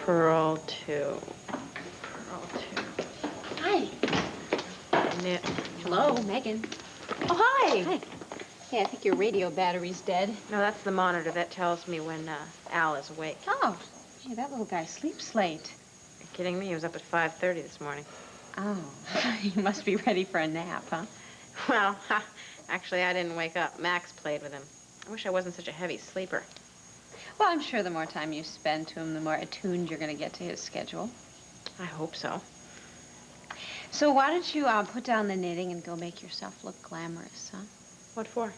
Pearl 2. Pearl 2. Hi. Knit. Hello, Megan. Oh, hi. Hi. Hey, I think your radio battery's dead. No, that's the monitor. That tells me when Al is awake. Oh, gee, that little guy sleeps late. Are you kidding me? He was up at 5:30 this morning. Oh, he must be ready for a nap, huh? Well, actually, I didn't wake up. Max played with him. I wish I wasn't such a heavy sleeper. Well, I'm sure the more time you spend to him, the more attuned you're going to get to his schedule. I hope so. So why don't you put down the knitting and go make yourself look glamorous, huh? What for?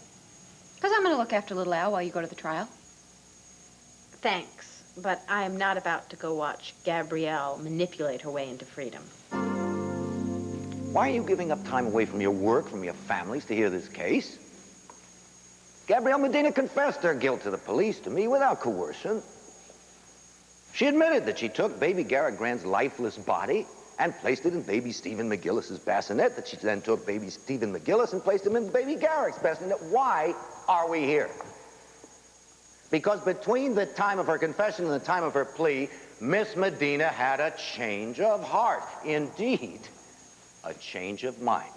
Because I'm going to look after little Al while you go to the trial. Thanks, but I'm not about to go watch Gabrielle manipulate her way into freedom. Why are you giving up time away from your work, from your families, to hear this case? Gabrielle Medina confessed her guilt to the police, to me, without coercion. She admitted that she took baby Garrett Grande's lifeless body and placed it in baby Stephen McGillis's bassinet, that she then took baby Stephen McGillis and placed him in baby Garrett's bassinet. Why are we here? Because between the time of her confession and the time of her plea, Miss Medina had a change of heart. Indeed, a change of mind.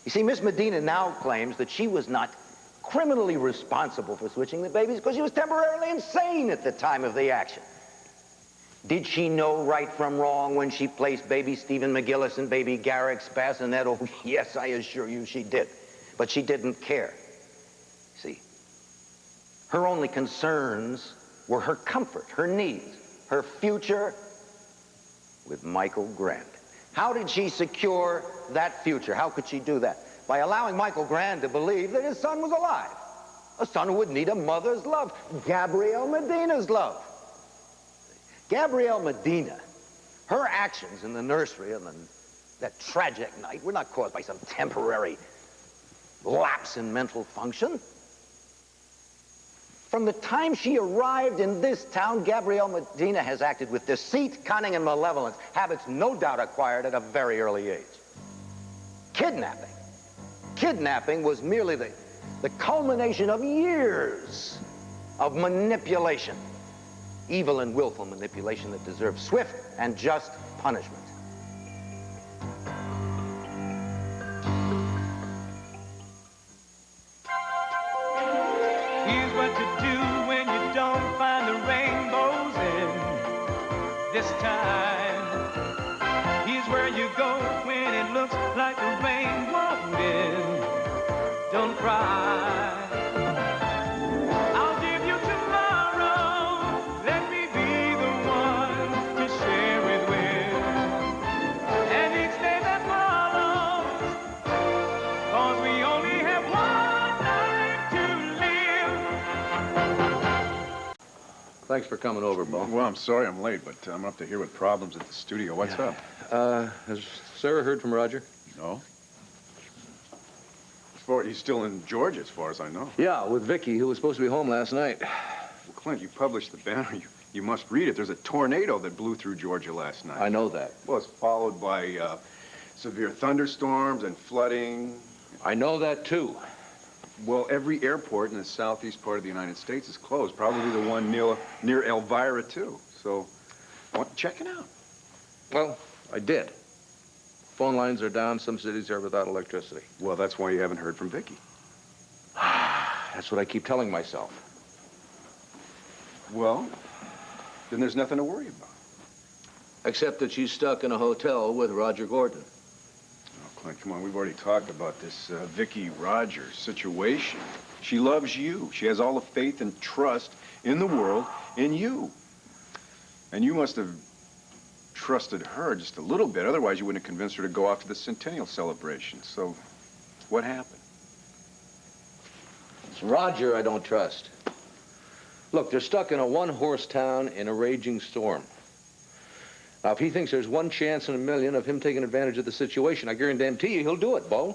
You see, Miss Medina now claims that she was not criminally responsible for switching the babies because she was temporarily insane at the time of the action. Did she know right from wrong when she placed baby Stephen McGillis and baby Garrett's bassinet? Oh, yes, I assure you she did. But she didn't care. See, her only concerns were her comfort, her needs, her future with Michael Grande. How did she secure that future? How could she do that? By allowing Michael Grande to believe that his son was alive. A son who would need a mother's love, Gabrielle Medina's love. Gabrielle Medina, her actions in the nursery on that tragic night were not caused by some temporary lapse in mental function. From the time she arrived in this town, Gabrielle Medina has acted with deceit, cunning, and malevolence, habits no doubt acquired at a very early age. Kidnapping. Kidnapping was merely the culmination of years of manipulation. Evil and willful manipulation that deserves swift and just punishment. Here's what to do when you don't find the rainbows in this time. Here's where you go when it looks like the rain won't end. Don't cry. I'll give you tomorrow. Let me be the one to share it with. And each day that follows, 'cause we only have one life to live. Thanks for coming over, Bo. Well, I'm sorry I'm late, but I'm up to here with problems at the studio. What's up? Has Sara heard from Roger? No. He's still in Georgia, as far as I know. Yeah, with Viki, who was supposed to be home last night. Well, Clint, you published the banner. You must read it. There's a tornado that blew through Georgia last night. I know that. Well, it's followed by severe thunderstorms and flooding. I know that, too. Well, every airport in the southeast part of the United States is closed. Probably the one near Elvira, too. So, check it out. Well, I did. Phone lines are down. Some cities are without electricity. Well, that's why you haven't heard from Viki. That's what I keep telling myself. Well, then there's nothing to worry about. Except that she's stuck in a hotel with Roger Gordon. Oh, Clint, come on. We've already talked about this Viki Roger situation. She loves you. She has all the faith and trust in the world in you. And you must have trusted her just a little bit. Otherwise, you wouldn't have convinced her to go off to the centennial celebration. So, what happened? It's Roger I don't trust. Look, they're stuck in a one-horse town in a raging storm. Now, if he thinks there's one chance in a million of him taking advantage of the situation, I guarantee you he'll do it, Bo.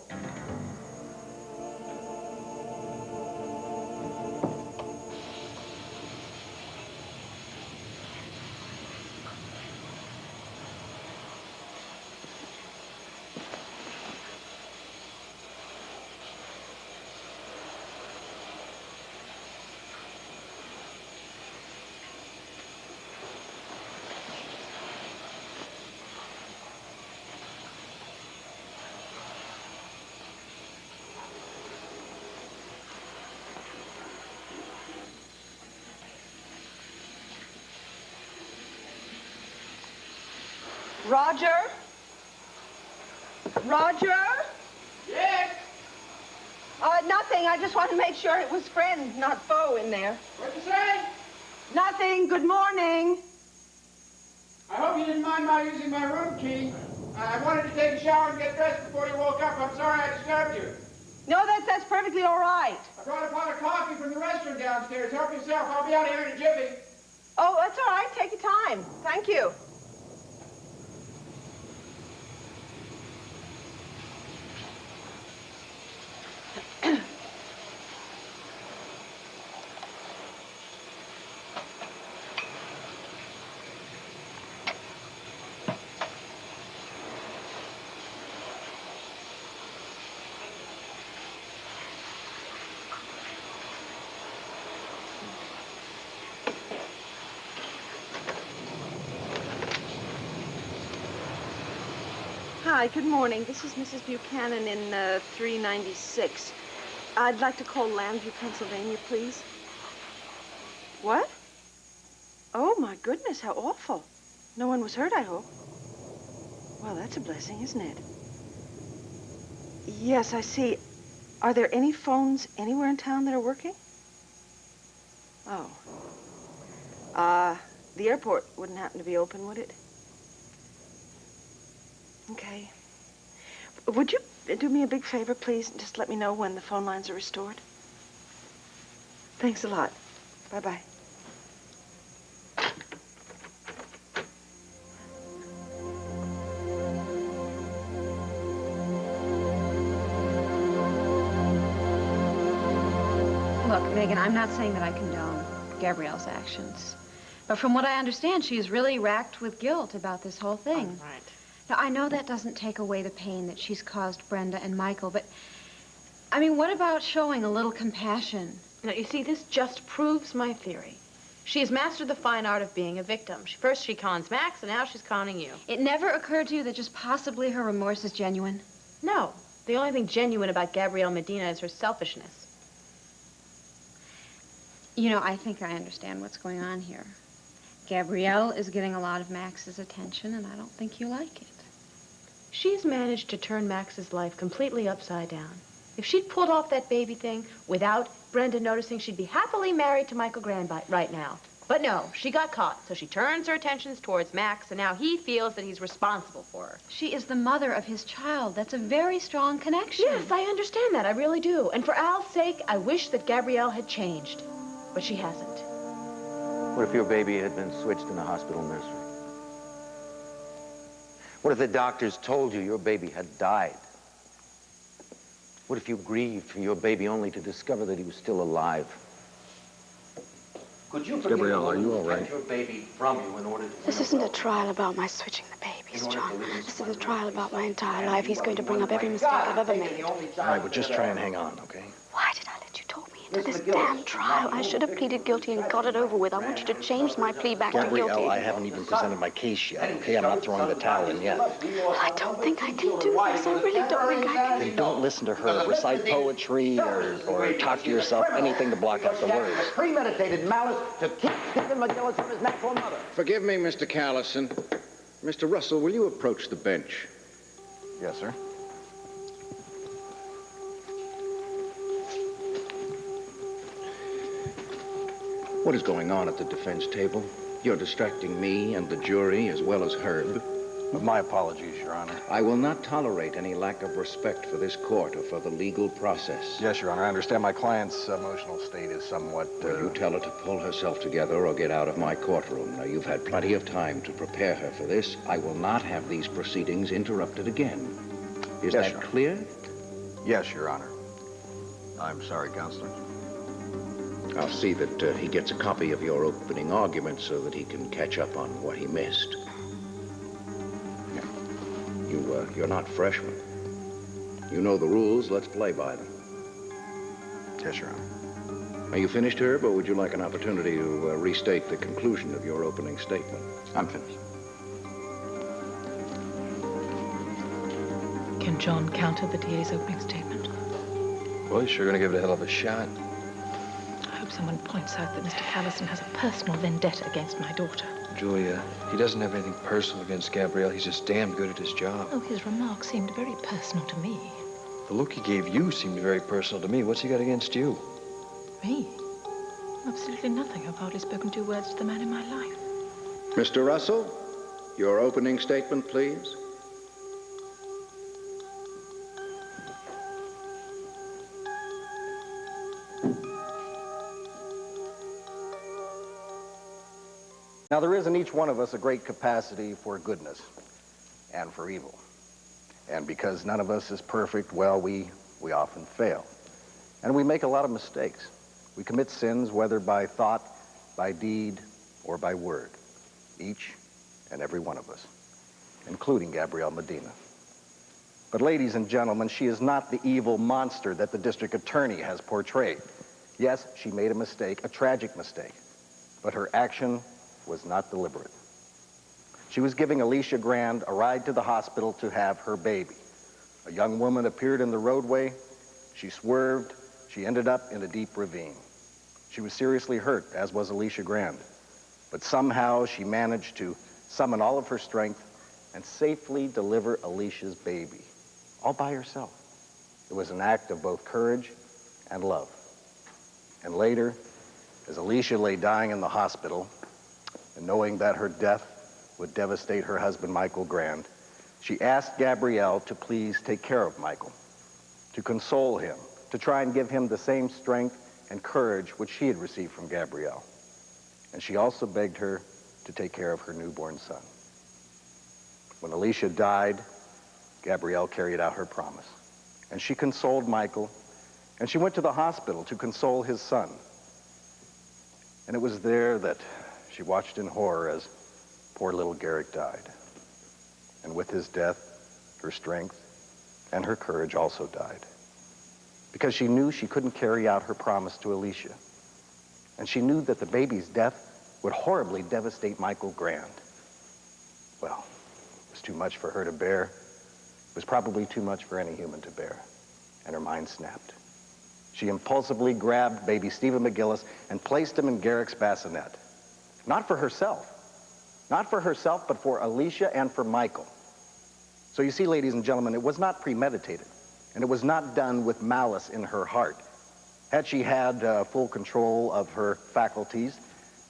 Roger? Roger? Yes? Nothing. I just want to make sure it was friend, not foe in there. What'd you say? Nothing. Good morning. I hope you didn't mind my using my room key. I wanted to take a shower and get dressed before you woke up. I'm sorry I disturbed you. No, that's perfectly all right. I brought a pot of coffee from the restaurant downstairs. Help yourself. I'll be out here in a jiffy. Oh, that's all right. Take your time. Thank you. Hi, good morning. This is Mrs. Buchanan in 396. I'd like to call Llanview, Pennsylvania, please. What? Oh, my goodness, how awful. No one was hurt, I hope. Well, that's a blessing, isn't it? Yes, I see. Are there any phones anywhere in town that are working? Oh. The airport wouldn't happen to be open, would it? Okay. Would you do me a big favor, please, and just let me know when the phone lines are restored? Thanks a lot. Bye-bye. Look, Megan, I'm not saying that I condone Gabrielle's actions. But from what I understand, she's really racked with guilt about this whole thing. All right. Now, I know that doesn't take away the pain that she's caused Brenda and Michael, but, I mean, what about showing a little compassion? Now, you see, this just proves my theory. She has mastered the fine art of being a victim. First she cons Max, and now she's conning you. It never occurred to you that just possibly her remorse is genuine? No. The only thing genuine about Gabrielle Medina is her selfishness. You know, I think I understand what's going on here. Gabrielle is getting a lot of Max's attention, and I don't think you like it. She's managed to turn Max's life completely upside down. If she'd pulled off that baby thing without Brenda noticing, she'd be happily married to Michael Grande right now. But no, she got caught, so she turns her attentions towards Max, and now he feels that he's responsible for her. She is the mother of his child. That's a very strong connection. Yes, I understand that. I really do. And for Al's sake, I wish that Gabrielle had changed. But she hasn't. What if your baby had been switched in a hospital nursery? What if the doctors told you your baby had died? What if you grieved for your baby only to discover that he was still alive? Could you forgive Gabrielle, are you all right? take your baby from you in order to... This isn't a trial about my switching the babies, John. This is a trial about my entire life. He's going to bring up every mistake I've ever made. All right, well, just try and hang on, okay? Why did I let you talk me into this damn trial? I should have pleaded guilty and got it over with. I want you to change my plea back to Gabrielle, guilty. I haven't even presented my case yet, okay? I'm not throwing the towel in yet. Well, I don't think I can do this. I really don't think I can. Then don't listen to her. Recite poetry or talk to yourself, anything to block out the words. Premeditated malice to keep Stephen McGillis from his natural mother. Forgive me, Mr. Callison. Mr. Russell, will you approach the bench? Yes, sir. What is going on at the defense table? You're distracting me and the jury as well as Herb. My apologies, Your Honor. I will not tolerate any lack of respect for this court or for the legal process. Yes, Your Honor. I understand my client's emotional state is somewhat... Will you tell her to pull herself together or get out of my courtroom? Now, you've had plenty of time to prepare her for this. I will not have these proceedings interrupted again. Is Yes, that Your Honor. clear? Yes, Your Honor. I'm sorry, Counselor. I'll see that he gets a copy of your opening argument so that he can catch up on what he missed. You're not freshmen. You know the rules. Let's play by them. Yes, Your Honor. Are you finished, Herb, or would you like an opportunity to restate the conclusion of your opening statement? I'm finished. Can John counter the DA's opening statement? Well, he's sure gonna give it a hell of a shot. I hope someone points out that Mr. Callison has a personal vendetta against my daughter. Julia, he doesn't have anything personal against Gabrielle. He's just damn good at his job. Oh, his remarks seemed very personal to me. The look he gave you seemed very personal to me. What's he got against you? Me? Absolutely nothing. I've hardly spoken 2 words to the man in my life. Mr. Russell, your opening statement, please. Now, there is in each one of us a great capacity for goodness and for evil. And because none of us is perfect, well, we often fail. And we make a lot of mistakes. We commit sins, whether by thought, by deed, or by word. Each and every one of us, including Gabrielle Medina. But ladies and gentlemen, she is not the evil monster that the district attorney has portrayed. Yes, she made a mistake, a tragic mistake, but her action was not deliberate. She was giving Alicia Grande a ride to the hospital to have her baby. A young woman appeared in the roadway. She swerved. She ended up in a deep ravine. She was seriously hurt, as was Alicia Grande. But somehow she managed to summon all of her strength and safely deliver Alicia's baby, all by herself. It was an act of both courage and love. And later, as Alicia lay dying in the hospital, and knowing that her death would devastate her husband, Michael Grande, she asked Gabrielle to please take care of Michael, to console him, to try and give him the same strength and courage which she had received from Gabrielle. And she also begged her to take care of her newborn son. When Alicia died, Gabrielle carried out her promise. And she consoled Michael, and she went to the hospital to console his son. And it was there that she watched in horror as poor little Garrick died. And with his death, her strength and her courage also died. Because she knew she couldn't carry out her promise to Alicia. And she knew that the baby's death would horribly devastate Michael Grande. Well, it was too much for her to bear. It was probably too much for any human to bear. And her mind snapped. She impulsively grabbed baby Stephen McGillis and placed him in Garrick's bassinet. Not for herself. Not for herself, but for Alicia and for Michael. So you see, ladies and gentlemen, it was not premeditated. And it was not done with malice in her heart. Had she had full control of her faculties,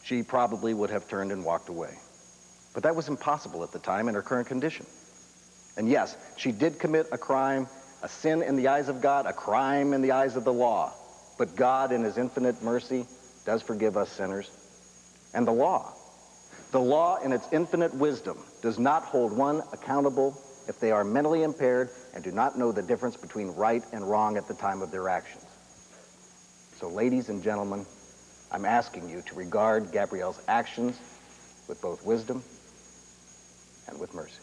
she probably would have turned and walked away. But that was impossible at the time in her current condition. And yes, she did commit a crime, a sin in the eyes of God, a crime in the eyes of the law. But God, in his infinite mercy, does forgive us sinners. And the law in its infinite wisdom does not hold one accountable if they are mentally impaired and do not know the difference between right and wrong at the time of their actions. So, ladies and gentlemen, I'm asking you to regard Gabrielle's actions with both wisdom and with mercy.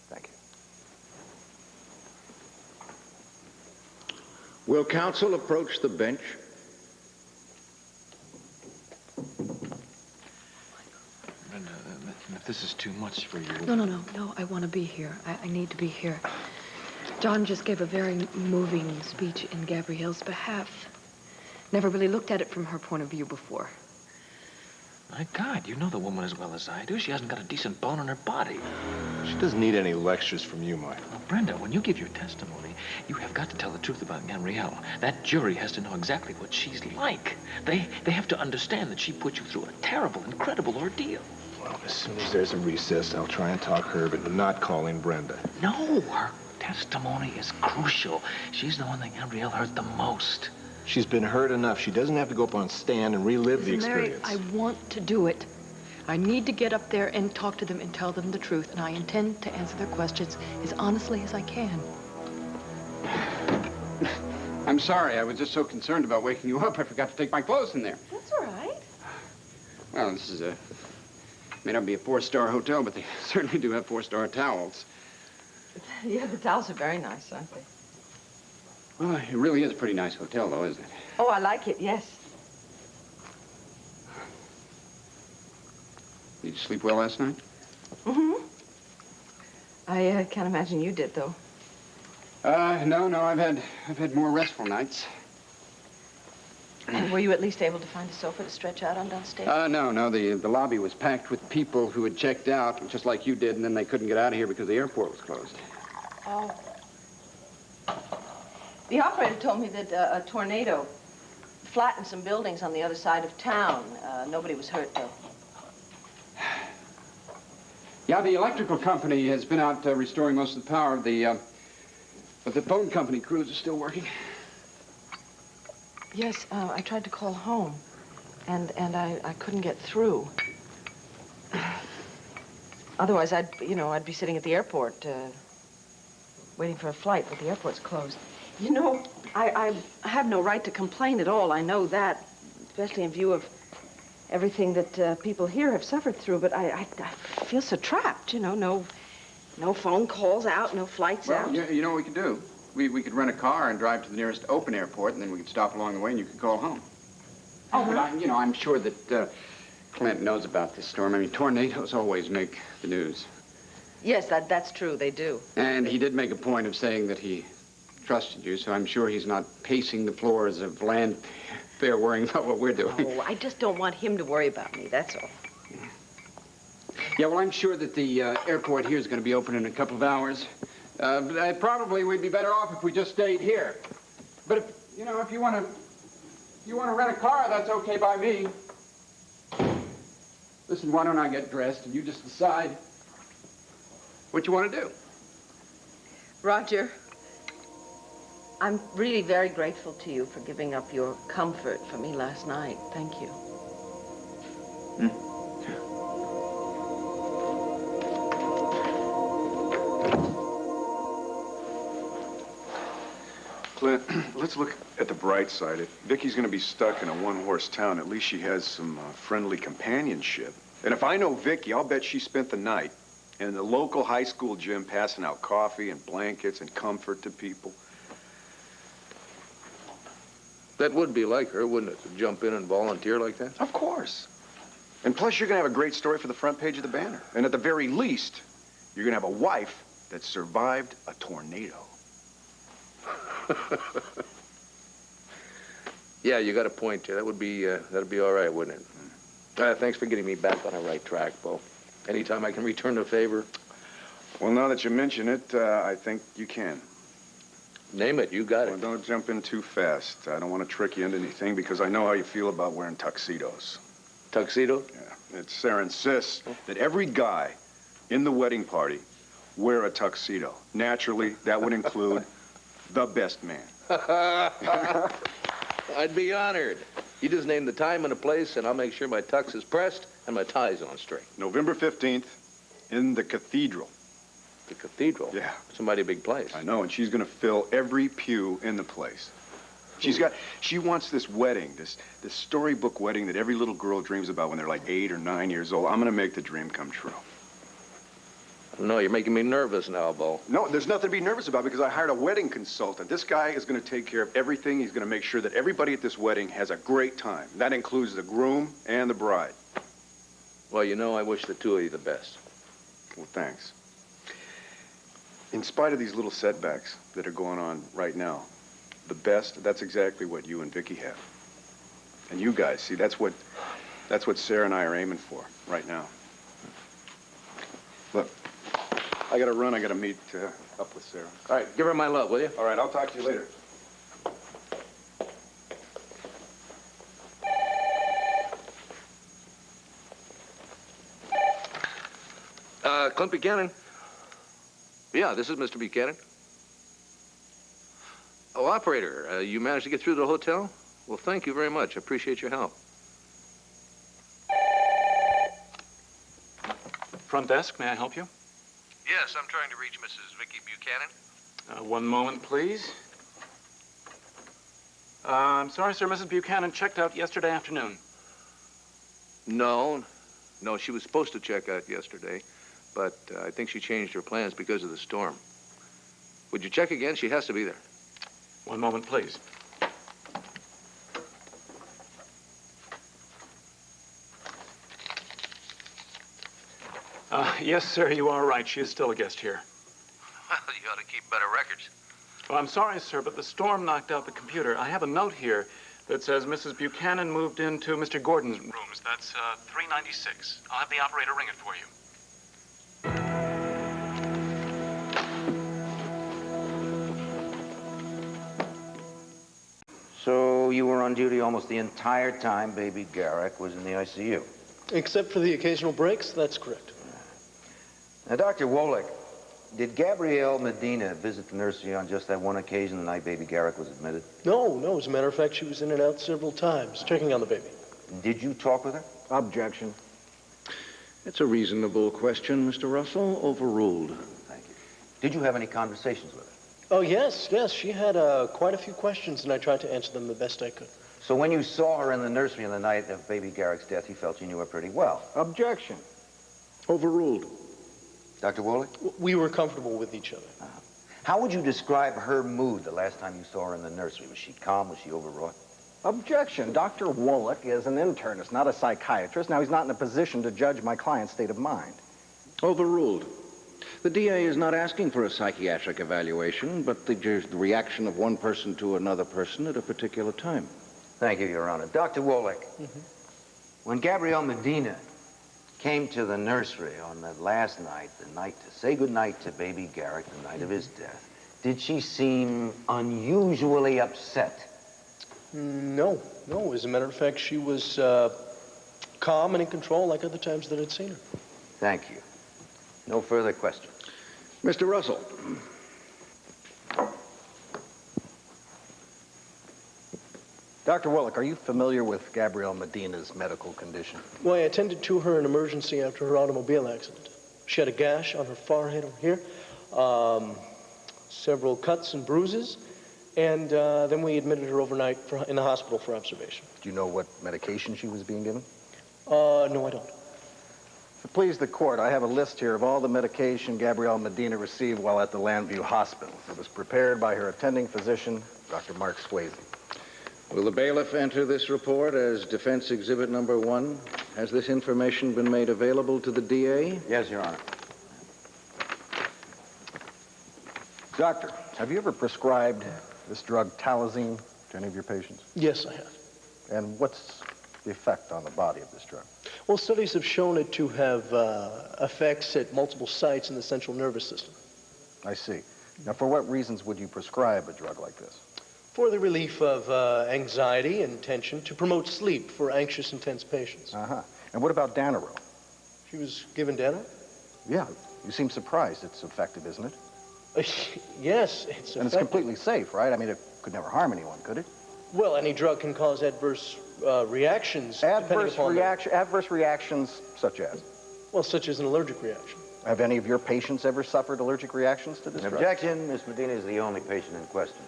Thank you. Will counsel approach the bench? Brenda, if this is too much for you... No, I want to be here. I need to be here. John just gave a very moving speech in Gabrielle's behalf. Never really looked at it from her point of view before. My God, you know the woman as well as I do. She hasn't got a decent bone in her body. She doesn't need any lectures from you, Mike. Well, Brenda, when you give your testimony, you have got to tell the truth about Gabrielle. That jury has to know exactly what she's like. They have to understand that she put you through a terrible, incredible ordeal. Well, as soon as there's a recess, I'll try and talk her, but not call in Brenda. No, her testimony is crucial. She's the one that Gabrielle hurt the most. She's been hurt enough. She doesn't have to go up on stand and relive the experience. Mary, I want to do it. I need to get up there and talk to them and tell them the truth, and I intend to answer their questions as honestly as I can. I'm sorry. I was just so concerned about waking you up, I forgot to take my clothes in there. That's all right. Well, this is may not be a 4-star hotel, but they certainly do have 4-star towels. Yeah, the towels are very nice, aren't they? Well, it really is a pretty nice hotel, though, isn't it? Oh, I like it, yes. Did you sleep well last night? Mm-hmm. I can't imagine you did, though. No, I've had more restful nights. Were you at least able to find a sofa to stretch out on downstairs? No. The lobby was packed with people who had checked out, just like you did, and then they couldn't get out of here because the airport was closed. Oh. The operator told me that a tornado flattened some buildings on the other side of town. Nobody was hurt, though. Yeah, the electrical company has been out restoring most of the power. But the phone company crews are still working. Yes, I tried to call home, and I couldn't get through. Otherwise, I'd be sitting at the airport, waiting for a flight, but the airport's closed. You know, I have no right to complain at all. I know that, especially in view of everything that people here have suffered through, but I feel so trapped, you know, no phone calls out, no flights out. Well, you know what we could do? We could rent a car and drive to the nearest open airport, and then we could stop along the way and you could call home. Oh, but I'm sure that Clint knows about this storm. I mean, tornadoes always make the news. Yes, that's true, they do. And he did make a point of saying that he trusted you, so I'm sure he's not pacing the floors of Llanview worrying about what we're doing. Oh, I just don't want him to worry about me, that's all. Yeah, well, I'm sure that the airport here is going to be open in a couple of hours. Probably we'd be better off if we just stayed here. But if you want to rent a car, that's okay by me. Listen, why don't I get dressed and you just decide what you want to do? Roger, I'm really very grateful to you for giving up your comfort for me last night. Thank you. Clint, let's look at the bright side. If Vicky's going to be stuck in a one-horse town, at least she has some friendly companionship. And if I know Vicky, I'll bet she spent the night in the local high school gym passing out coffee and blankets and comfort to people. That would be like her, wouldn't it, to jump in and volunteer like that? Of course. And plus, you're going to have a great story for the front page of the banner. And at the very least, you're going to have a wife that survived a tornado. Yeah, you got a point there. That'd be all right, wouldn't it? Thanks for getting me back on the right track, Bo. Anytime I can return a favor. Well, now that you mention it, I think you can. Name it. You got it. Well, don't jump in too fast. I don't want to trick you into anything because I know how you feel about wearing tuxedos. Tuxedo? Yeah. Sara insists that every guy in the wedding party wear a tuxedo. Naturally, that would include the best man. I'd be honored. You just name the time and the place, and I'll make sure my tux is pressed and my tie's on straight. November 15th in the cathedral. The cathedral? Yeah. It's a mighty big place. I know, and she's going to fill every pew in the place. She wants this wedding, this storybook wedding that every little girl dreams about when they're like 8 or 9 years old. I'm going to make the dream come true. No, you're making me nervous now, Bo. No, there's nothing to be nervous about because I hired a wedding consultant. This guy is going to take care of everything. He's going to make sure that everybody at this wedding has a great time. That includes the groom and the bride. Well, I wish the two of you the best. Well, thanks. In spite of these little setbacks that are going on right now, the best, that's exactly what you and Vicky have. And you guys, see, that's what Sara and I are aiming for right now. Look, I got to run. I got to meet up with Sara. All right, give her my love, will you? All right, I'll talk to you later. Clint Buchanan. Yeah, this is Mr. Buchanan. Oh, operator, you managed to get through to the hotel? Well, thank you very much. I appreciate your help. Front desk, may I help you? Yes, I'm trying to reach Mrs. Viki Buchanan. One moment, please. I'm sorry, sir. Mrs. Buchanan checked out yesterday afternoon. No, she was supposed to check out yesterday, but I think she changed her plans because of the storm. Would you check again? She has to be there. One moment, please. Yes, sir, you are right. She is still a guest here. Well, you ought to keep better records. Well, I'm sorry, sir, but the storm knocked out the computer. I have a note here that says Mrs. Buchanan moved into Mr. Gordon's rooms. That's 396. I'll have the operator ring it for you. So you were on duty almost the entire time baby Garrick was in the ICU? Except for the occasional breaks, that's correct. Now, Dr. Wolick, did Gabrielle Medina visit the nursery on just that one occasion the night baby Garrick was admitted? No. As a matter of fact, she was in and out several times, checking on the baby. Did you talk with her? Objection. It's a reasonable question, Mr. Russell. Overruled. Thank you. Did you have any conversations with her? Oh, yes. She had quite a few questions, and I tried to answer them the best I could. So when you saw her in the nursery on the night of baby Garrick's death, you felt you knew her pretty well? Objection. Overruled. Dr. Wolick? We were comfortable with each other. How would you describe her mood the last time you saw her in the nursery? Was she calm? Was she overwrought? Objection. Dr. Wolick is an internist, not a psychiatrist. Now, he's not in a position to judge my client's state of mind. Overruled. The DA is not asking for a psychiatric evaluation, but the reaction of one person to another person at a particular time. Thank you, Your Honor. Dr. Wolick, when Gabrielle Medina came to the nursery on that last night, the night to say goodnight to baby Garrick, the night of his death, did she seem unusually upset? No. As a matter of fact, she was calm and in control like other times that I'd seen her. Thank you. No further questions. Mr. Russell. Dr. Wolick, are you familiar with Gabrielle Medina's medical condition? Well, I attended to her in emergency after her automobile accident. She had a gash on her forehead over here, several cuts and bruises, and then we admitted her overnight in the hospital for observation. Do you know what medication she was being given? No, I don't. To please the court, I have a list here of all the medication Gabrielle Medina received while at the Llanview Hospital. It was prepared by her attending physician, Dr. Mark Swayze. Will the bailiff enter this report as defense exhibit number 1? Has this information been made available to the DA? Yes, Your Honor. Doctor, have you ever prescribed this drug Talazine to any of your patients? Yes, I have. And what's the effect on the body of this drug? Well, studies have shown it to have effects at multiple sites in the central nervous system. I see. Now, for what reasons would you prescribe a drug like this? For the relief of anxiety and tension, to promote sleep for anxious, intense patients. Uh-huh. And what about Danaril? She was given Danaril? Yeah. You seem surprised. It's effective, isn't it? Yes, it's effective. And it's completely safe, right? I mean, it could never harm anyone, could it? Well, any drug can cause adverse reactions. Adverse reactions such as? Well, such as an allergic reaction. Have any of your patients ever suffered allergic reactions to this drug? Objection. Miss Medina is the only patient in question.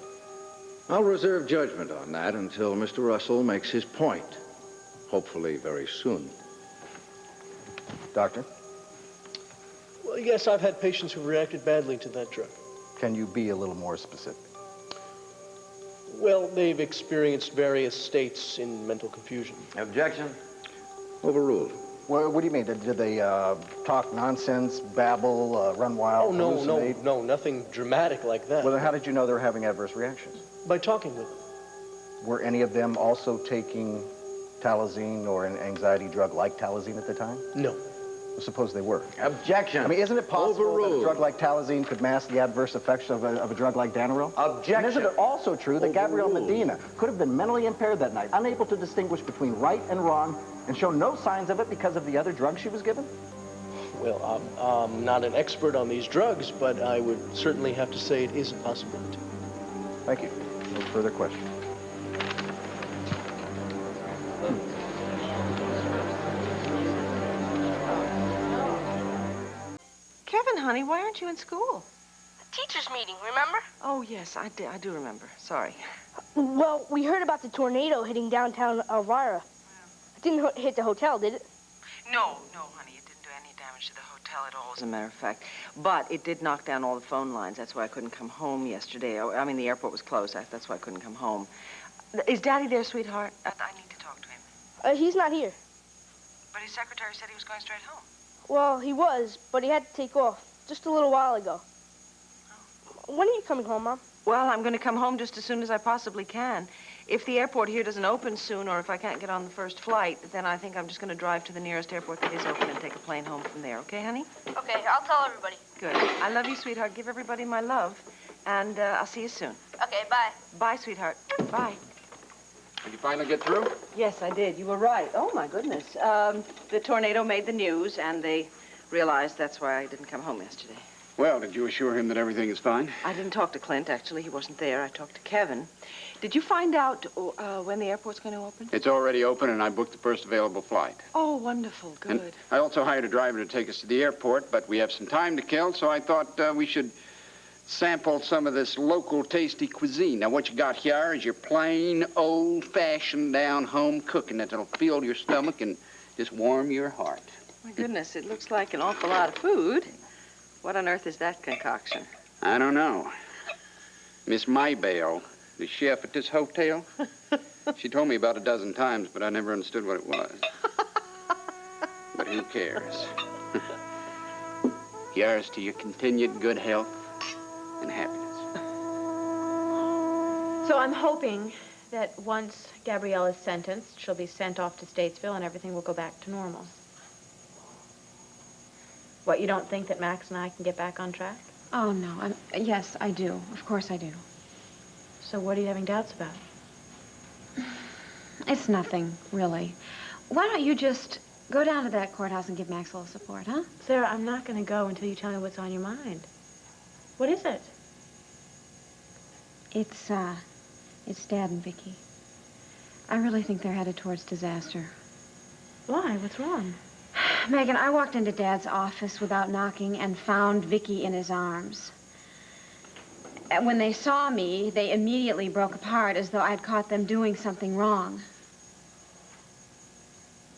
I'll reserve judgment on that until Mr. Russell makes his point. Hopefully very soon. Doctor? Well, yes, I've had patients who reacted badly to that drug. Can you be a little more specific? Well, they've experienced various states in mental confusion. Objection. Overruled. Well, what do you mean? Did they talk nonsense, babble, run wild, hallucinate? No, nothing dramatic like that. Well, then how did you know they were having adverse reactions? By talking with them. Were any of them also taking Talazine or an anxiety drug like Talazine at the time? No. Well, suppose they were. Objection. I mean, isn't it possible that a drug like Talazine could mask the adverse effects of a drug like Danaril? Objection. And isn't it also true that Gabrielle Medina could have been mentally impaired that night, unable to distinguish between right and wrong, and show no signs of it because of the other drugs she was given? Well, I'm not an expert on these drugs, but I would certainly have to say it is a possibility. Thank you. No further questions. Kevin, honey, why aren't you in school? A teacher's meeting, remember? Oh, yes, I do remember. Sorry. Well, we heard about the tornado hitting downtown Elvira. It didn't hit the hotel, did it? No, honey, it didn't do any damage to the hotel at all, as a matter of fact. But it did knock down all the phone lines. That's why I couldn't come home yesterday. I mean, the airport was closed. That's why I couldn't come home. Is Daddy there, sweetheart? I need to talk to him. He's not here. But his secretary said he was going straight home. Well, he was, but he had to take off just a little while ago. When are you coming home, Mom? Well, I'm going to come home just as soon as I possibly can. If the airport here doesn't open soon, or if I can't get on the first flight, then I think I'm just going to drive to the nearest airport that is open and take a plane home from there. Okay, honey? Okay, I'll tell everybody. Good. I love you, sweetheart. Give everybody my love. And I'll see you soon. Okay, bye. Bye, sweetheart. Bye. Did you finally get through? Yes, I did. You were right. Oh, my goodness. The tornado made the news, and they realized that's why I didn't come home yesterday. Well, did you assure him that everything is fine? I didn't talk to Clint, actually. He wasn't there. I talked to Kevin. Did you find out when the airport's going to open? It's already open, and I booked the first available flight. Oh, wonderful. Good. And I also hired a driver to take us to the airport, but we have some time to kill, so I thought we should sample some of this local tasty cuisine. Now, what you got here is your plain, old-fashioned, down-home cooking that'll fill your stomach and just warm your heart. My goodness, it looks like an awful lot of food. What on earth is that concoction? I don't know. Miss Maybelle, the chef at this hotel, she told me about a dozen times, but I never understood what it was. But who cares? Here's to your continued good health and happiness. So I'm hoping that once Gabrielle is sentenced, she'll be sent off to Statesville and everything will go back to normal. What, you don't think that Max and I can get back on track? Oh, no. Yes, I do. Of course I do. So what are you having doubts about? It's nothing, really. Why don't you just go down to that courthouse and give Max a little support, huh? Sarah, I'm not going to go until you tell me what's on your mind. What is it? It's Dad and Viki. I really think they're headed towards disaster. Why? What's wrong? Megan, I walked into Dad's office without knocking and found Viki in his arms. And when they saw me, they immediately broke apart as though I'd caught them doing something wrong.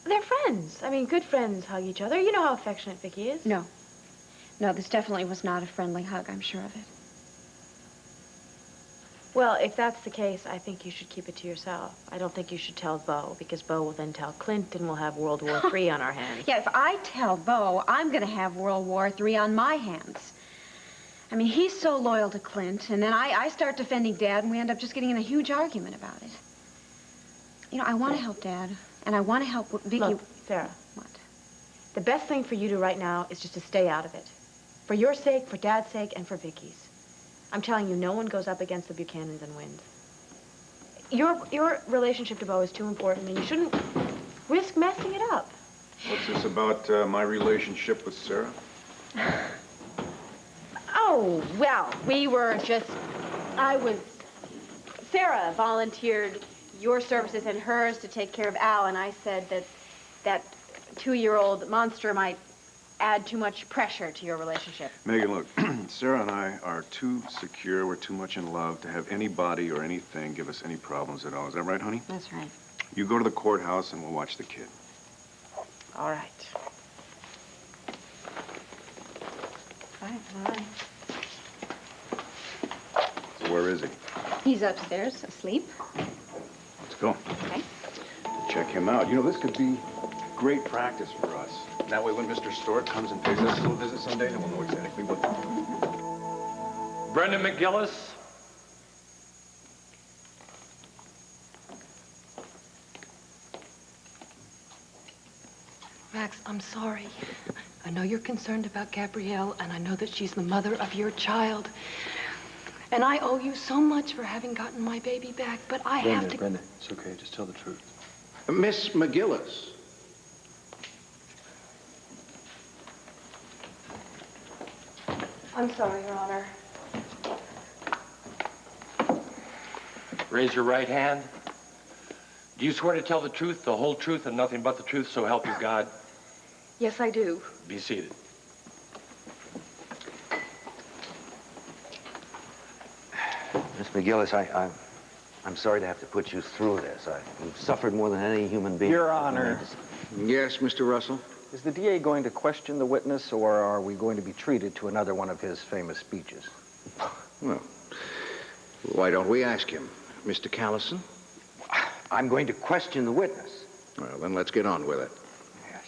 They're friends. I mean, good friends hug each other. You know how affectionate Viki is. No. No, this definitely was not a friendly hug. I'm sure of it. Well, if that's the case, I think you should keep it to yourself. I don't think you should tell Beau, because Beau will then tell Clint, and we'll have World War III on our hands. Yeah, if I tell Beau, I'm going to have World War III on my hands. I mean, he's so loyal to Clint, and then I start defending Dad, and we end up just getting in a huge argument about it. You know, I want to help Dad, and I want to help Viki. Look, Sarah. What? The best thing for you to right now is just to stay out of it. For your sake, for Dad's sake, and for Vicky's. I'm telling you, no one goes up against the Buchanans and wins. Your relationship to Beau is too important, and you shouldn't risk messing it up. What's this about my relationship with Sara? Oh, well, Sara volunteered your services and hers to take care of Al, and I said that 2-year-old monster might add too much pressure to your relationship. Megan, look, Sara and I are too secure, we're too much in love to have anybody or anything give us any problems at all. Is that right, honey? That's right. You go to the courthouse and we'll watch the kid. All right. All right. So where is he? He's upstairs, asleep. Let's go. Okay. Check him out. You know, this could be great practice for us. That way, when Mr. Stewart comes and pays us a little visit someday, then we'll know exactly what to do. Brendan McGillis. Max, I'm sorry. I know you're concerned about Gabrielle, and I know that she's the mother of your child. And I owe you so much for having gotten my baby back, but I have to... Brenda, it's okay. Just tell the truth. Miss McGillis. I'm sorry, Your Honor. Raise your right hand. Do you swear to tell the truth, the whole truth, and nothing but the truth, so help you God? Yes, I do. Be seated. Miss McGillis, I'm sorry to have to put you through this. You've suffered more than any human being. Your Honor. Yes, Mr. Russell? Is the DA going to question the witness, or are we going to be treated to another one of his famous speeches? Well, why don't we ask him? Mr. Callison? I'm going to question the witness. Well, then let's get on with it. Yes.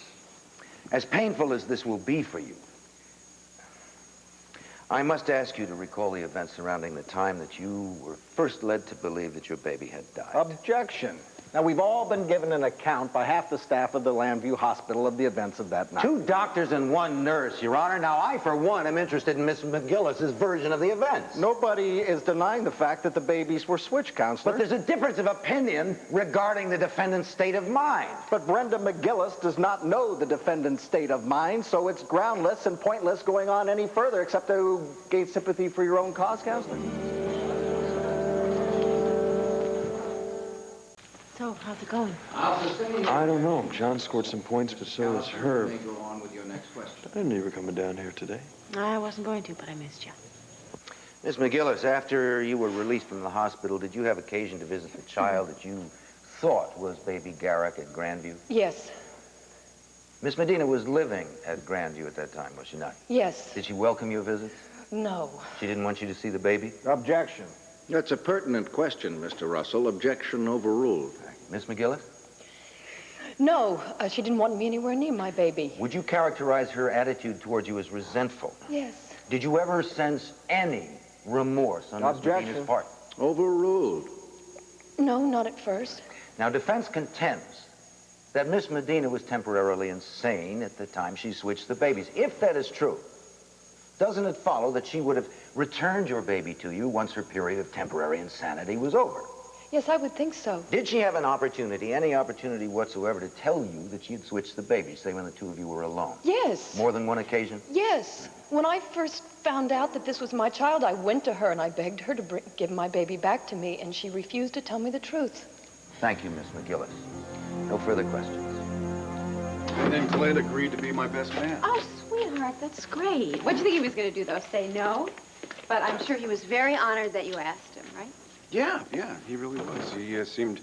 As painful as this will be for you, I must ask you to recall the events surrounding the time that you were first led to believe that your baby had died. Objection. Now, we've all been given an account by half the staff of the Llanview Hospital of the events of that night. 2 doctors and 1 nurse, Your Honor. Now, I, for one, am interested in Miss McGillis's version of the events. Nobody is denying the fact that the babies were switched, Counselor. But there's a difference of opinion regarding the defendant's state of mind. But Brenda McGillis does not know the defendant's state of mind, so it's groundless and pointless going on any further, except to gain sympathy for your own cause, Counselor. So, how's it going? I don't know. John scored some points, but so does Herb. Go on with your next question. I didn't know you were coming down here today. I wasn't going to, but I missed you. Miss McGillis, after you were released from the hospital, did you have occasion to visit the child that you thought was baby Garrick at Grandview? Yes. Miss Medina was living at Grandview at that time, was she not? Yes. Did she welcome your visit? No. She didn't want you to see the baby? Objection. That's a pertinent question, Mr. Russell. Objection overruled. Miss McGillis? No, she didn't want me anywhere near my baby. Would you characterize her attitude towards you as resentful? Yes. Did you ever sense any remorse on Miss Medina's part? Overruled. No, not at first. Now, defense contends that Miss Medina was temporarily insane at the time she switched the babies. If that is true, doesn't it follow that she would have returned your baby to you once her period of temporary insanity was over? Yes, I would think so. Did she have an opportunity, any opportunity whatsoever, to tell you that she had switched the babies, say when the 2 of you were alone? Yes. More than one occasion? Yes. When I first found out that this was my child, I went to her and I begged her to give my baby back to me, and she refused to tell me the truth. Thank you, Miss McGillis. No further questions. And then Clint agreed to be my best man. Oh, sweetheart, that's great. What'd you think he was going to do, though? Say no? But I'm sure he was very honored that you asked him, right? Yeah, he really was. He seemed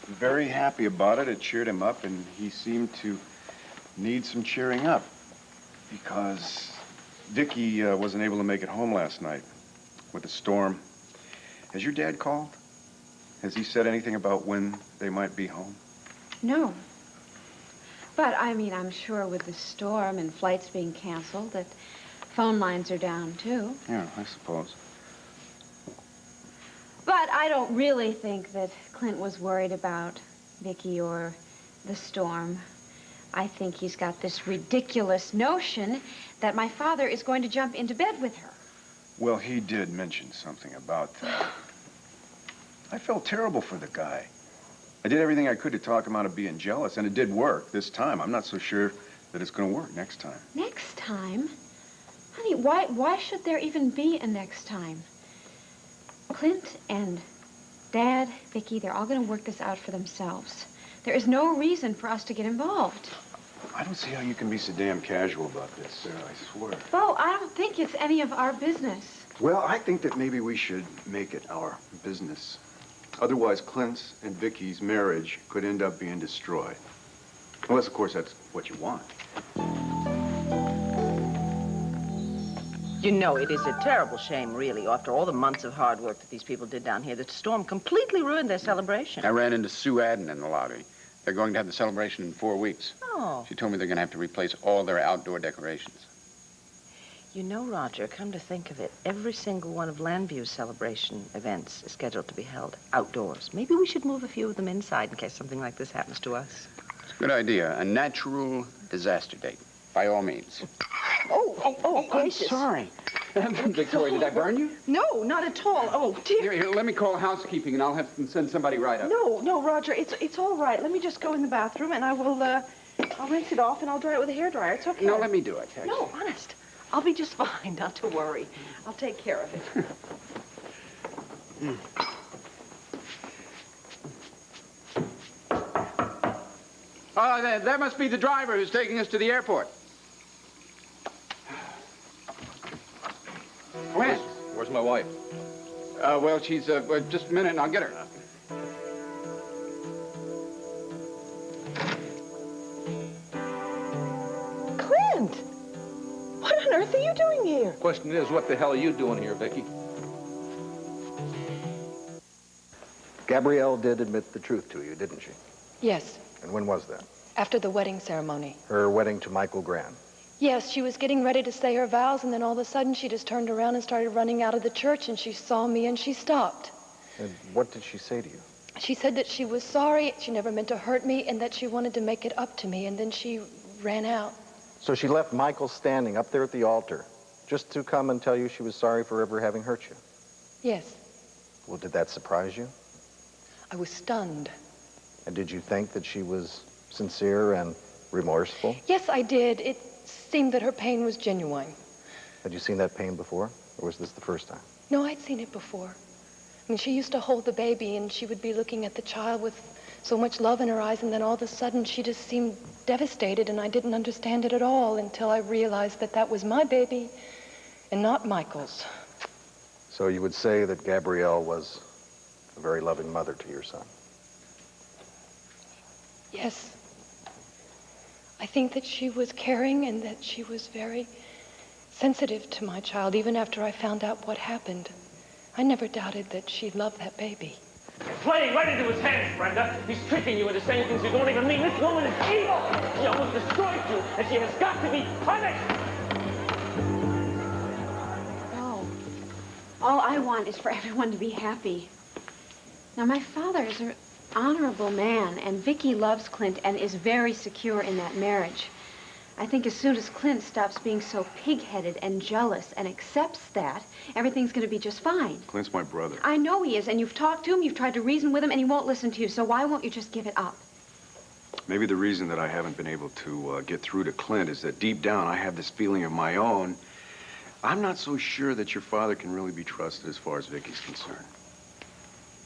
very happy about it. It cheered him up, and he seemed to need some cheering up because Viki wasn't able to make it home last night with the storm. Has your dad called? Has he said anything about when they might be home? No. But, I mean, I'm sure with the storm and flights being canceled that phone lines are down, too. Yeah, I suppose. But I don't really think that Clint was worried about Viki or the storm. I think he's got this ridiculous notion that my father is going to jump into bed with her. Well, he did mention something about that. I felt terrible for the guy. I did everything I could to talk him out of being jealous, and it did work this time. I'm not so sure that it's going to work next time. Next time? Honey, why should there even be a next time? Clint and Dad, Viki, they're all going to work this out for themselves. There is no reason for us to get involved. I don't see how you can be so damn casual about this, Sarah, I swear. Bo, I don't think it's any of our business. Well, I think that maybe we should make it our business. Otherwise, Clint's and Viki's marriage could end up being destroyed. Unless, of course, that's what you want. You know, it is a terrible shame, really, after all the months of hard work that these people did down here, that the storm completely ruined their celebration. I ran into Sue Adden in the lobby. They're going to have the celebration in 4 weeks. Oh. She told me they're going to have to replace all their outdoor decorations. You know, Roger, come to think of it, every single one of Llanview's celebration events is scheduled to be held outdoors. Maybe we should move a few of them inside in case something like this happens to us. It's a good idea. A natural disaster date, by all means. Oh, gracious. I'm sorry. Victoria, did I burn you? No, not at all. Oh, dear. Here, let me call housekeeping, and I'll have them send somebody right up. No, Roger, it's all right. Let me just go in the bathroom, and I'll rinse it off, and I'll dry it with a hairdryer. It's okay. No, let me do it. Actually. No, honest. I'll be just fine, not to worry. I'll take care of it. That must be the driver who's taking us to the airport. Clint. Where's my wife? Well, she's, just a minute and I'll get her. Clint! What on earth are you doing here? Question is, what the hell are you doing here, Viki? Gabrielle did admit the truth to you, didn't she? Yes. And when was that? After the wedding ceremony. Her wedding to Michael Grande. Yes, she was getting ready to say her vows, and then all of a sudden she just turned around and started running out of the church, and she saw me and she stopped. And what did she say to you? She said that she was sorry, she never meant to hurt me, and that she wanted to make it up to me, and then she ran out. So she left Michael standing up there at the altar just to come and tell you she was sorry for ever having hurt you? Yes. Well, did that surprise you? I was stunned. And did you think that she was sincere and remorseful? Yes, I did. It seemed that her pain was genuine. Had you seen that pain before, or was this the first time? No, I'd seen it before. I mean, she used to hold the baby, and she would be looking at the child with so much love in her eyes, and then all of a sudden she just seemed devastated, and I didn't understand it at all until I realized that that was my baby and not Michael's. So you would say that Gabrielle was a very loving mother to your son? Yes. I think that she was caring and that she was very sensitive to my child, even after I found out what happened. I never doubted that she loved that baby. You're playing right into his hands, Brenda. He's tricking you into saying things you don't even mean. This woman is evil. She almost destroyed you, and she has got to be punished. Oh, all I want is for everyone to be happy. Now, my father is an honorable man, and Viki loves Clint and is very secure in that marriage. I think as soon as Clint stops being so pig-headed and jealous and accepts that, everything's going to be just fine. Clint's my brother. I know he is, and you've talked to him, you've tried to reason with him, and he won't listen to you, so why won't you just give it up? Maybe the reason that I haven't been able to get through to Clint is that deep down I have this feeling of my own. I'm not so sure that your father can really be trusted as far as Viki's concerned.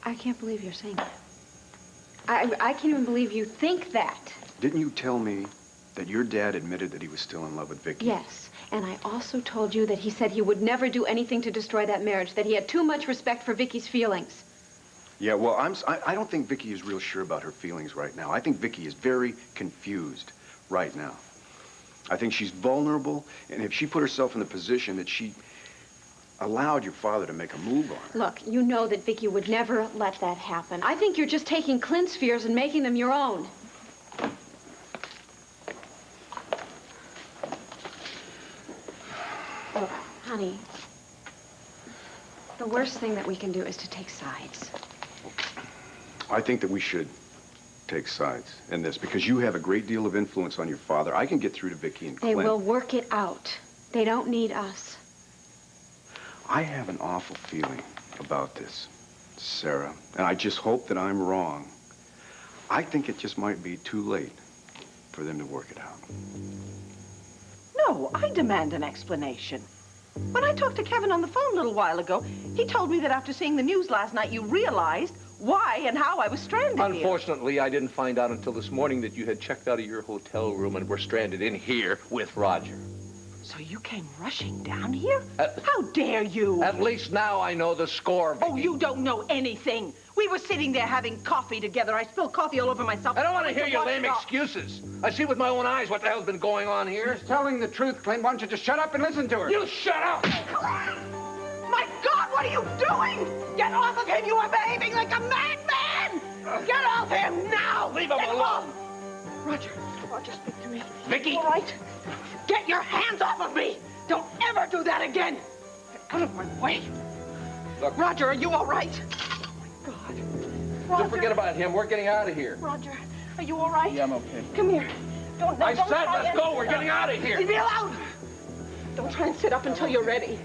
I can't believe you're saying that. I can't even believe you think that. Didn't you tell me that your dad admitted that he was still in love with Viki? Yes, and I also told you that he said he would never do anything to destroy that marriage, that he had too much respect for Viki's feelings. Yeah, well, I don't think Viki is real sure about her feelings right now. I think Viki is very confused right now. I think she's vulnerable, and if she put herself in the position that she allowed your father to make a move on her. Look, you know that Viki would never let that happen. I think you're just taking Clint's fears and making them your own. Look, honey, the worst thing that we can do is to take sides. I think that we should take sides in this because you have a great deal of influence on your father. I can get through to Viki and Clint. They will work it out. They don't need us. I have an awful feeling about this, Sarah, and I just hope that I'm wrong. I think it just might be too late for them to work it out. No, I demand an explanation. When I talked to Kevin on the phone a little while ago, he told me that after seeing the news last night, you realized why and how I was stranded here. Unfortunately, I didn't find out until this morning that you had checked out of your hotel room and were stranded in here with Roger. So you came rushing down here? How dare you? At least now I know the score, Viki. Oh, you don't know anything. We were sitting there having coffee together. I spilled coffee all over myself. I don't want to hear your lame excuses. I see with my own eyes what the hell's been going on here. She's telling the truth, Clint. Why don't you just shut up and listen to her? You shut up! My God, what are you doing? Get off of him! You are behaving like a madman! Get off him now! Leave him alone! Roger, speak to me. Viki! All right? Get your hands off of me! Don't ever do that again! Get out of my way! Look, Roger, are you all right? Oh, my God. Roger. Don't forget about him. We're getting out of here. Roger, are you all right? Yeah, I'm okay. Come here. Don't I don't said try let's go. We're getting out of here. Leave me alone! Don't try and sit up until you're ready.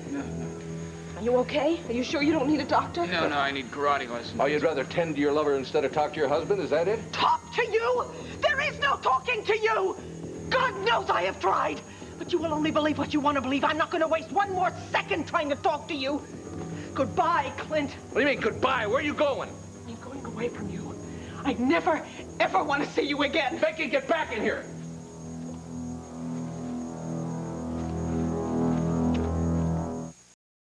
Are you okay? Are you sure you don't need a doctor? No, I need karate lessons. Oh, you'd rather tend to your lover instead of talk to your husband? Is that it? Talk to you? There is no talking to you! God knows I have tried! But you will only believe what you want to believe. I'm not going to waste one more second trying to talk to you. Goodbye, Clint. What do you mean, goodbye? Where are you going? I'm going away from you. I never, ever want to see you again. Viki, get back in here.